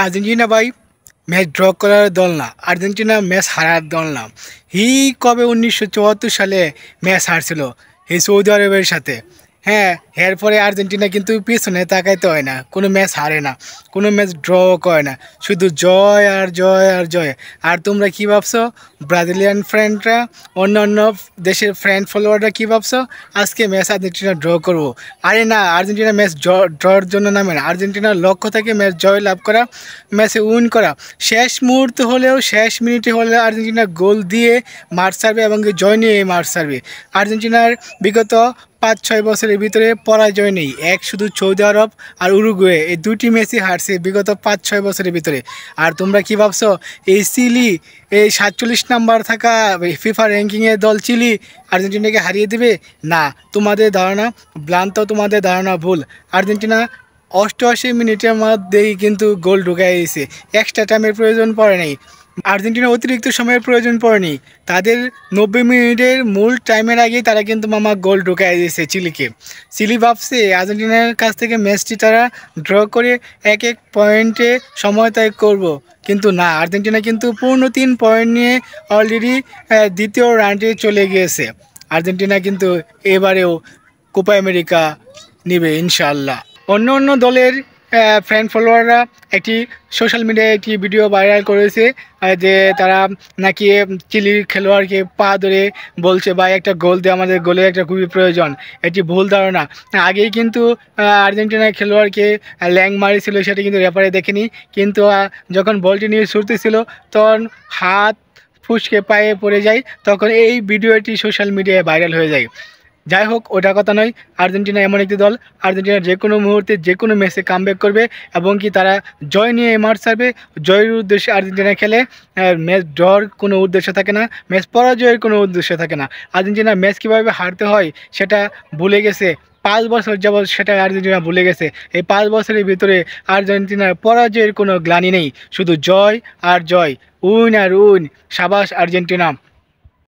Argentina ভাই match draw করার দল না, আর্জেন্টিনা ম্যাচ হারার দল না। কবে 1974 সালে ম্যাচ হারছিল এই সৌদি আরবের সাথে। হ্যাঁ, এরপরে আর্জেন্টিনা কিন্তু পিছনে তাকাইতে হয় না, কোনো ম্যাচ হারে না, কোনো ম্যাচ ড্র করে না, শুধু জয় আর জয় আর জয়। আর তোমরা কী ভাবছো, ব্রাজিলিয়ান ফ্রেন্ডরা, অন্য অন্য দেশের ফ্রেন্ড ফলোয়াররা কী ভাবছো, আজকে ম্যাচ আর্জেন্টিনা ড্র করবো? আরে না, আর্জেন্টিনা ম্যাচ ড্রর জন্য নামে না। আর্জেন্টিনার লক্ষ্য থাকে ম্যাচ জয় লাভ করা, ম্যাচে উইন করা। শেষ মুহূর্তে হলেও, শেষ মিনিটে হলেও আর্জেন্টিনা গোল দিয়ে মাঠ ছাড়বে এবং জয় নিয়ে মাঠ ছাড়বে। আর্জেন্টিনার বিগত 5-6 বছরের ভিতরে পরাজয় নেই, এক শুধু সৌদি আরব আর উরুগুয়ে, এই দুটি ম্যাচই হারছে বিগত 5-6 বছরের ভিতরে। আর তোমরা কি ভাবছো এই চিলি, এই 47 নাম্বার থাকা ফিফা র্যাঙ্কিংয়ের দল চিলি আর্জেন্টিনাকে হারিয়ে দেবে? না, তোমাদের ধারণা ভ্রান্ত, তোমাদের ধারণা ভুল। আর্জেন্টিনা 88 মিনিটের মধ্যেই কিন্তু গোল ঢুকাই দিয়েছে, এক্সট্রা টাইমের প্রয়োজন পড়ে নাই। আর্জেন্টিনা অতিরিক্ত সময়ের প্রয়োজন পড়েনি, তাদের 90 মিনিটের মূল টাইমের আগেই তারা কিন্তু মামা গোল ঢুকাই দিয়েছে চিলিকে। চিলি ভাবছে আর্জেন্টিনার কাছ থেকে ম্যাচটি তারা ড্র করে এক এক পয়েন্টে সমতায় করব, কিন্তু না, আর্জেন্টিনা কিন্তু পূর্ণ 3 পয়েন্ট নিয়ে অলরেডি দ্বিতীয় রাউন্ডে চলে গিয়েছে। আর্জেন্টিনা কিন্তু এবারেও কোপা আমেরিকা নেবে ইনশাআল্লাহ। অন্য অন্য দলের ফ্যান ফলোয়াররা একটি সোশ্যাল মিডিয়ায় একটি ভিডিও ভাইরাল করেছে, যে তারা নাকি চিলির খেলোয়াড়কে পা ধরে বলছে, ভাই একটা গোল দিয়ে, আমাদের গোলের একটা খুবই প্রয়োজন। এটি ভুল ধারণা। আগেই কিন্তু আর্জেন্টিনার খেলোয়াড়কে ল্যাং মারিছিল, সেটা কিন্তু রেফারি দেখেনি, কিন্তু যখন বলটি নিয়ে ছুটতেছিল তখন হাত ফুসকে পায়ে পড়ে যায়, তখন এই ভিডিওটি সোশ্যাল মিডিয়ায় ভাইরাল হয়ে যায়। যাই হোক, ওটা কথা নয়। আর্জেন্টিনা এমন একটি দল, আর্জেন্টিনা যে কোনো মুহূর্তে যে কোনো ম্যাচে কামব্যাক করবে এবং কি তারা জয় নিয়ে মাঠ ছাড়বে। জয়ের উদ্দেশ্যে আর্জেন্টিনা খেলে, ম্যাচ ড্রর কোনো উদ্দেশ্য থাকে না, ম্যাচ পরাজয়ের কোনো উদ্দেশ্য থাকে না। আর্জেন্টিনা ম্যাচ কীভাবে হারতে হয় সেটা ভুলে গেছে, 5 বছর যাবৎ সেটা আর্জেন্টিনা ভুলে গেছে। এই 5 বছরের ভিতরে আর্জেন্টিনার পরাজয়ের কোনো গ্লানি নেই, শুধু জয় আর জয়, উইন আর উইন। সাবাস আর্জেন্টিনা।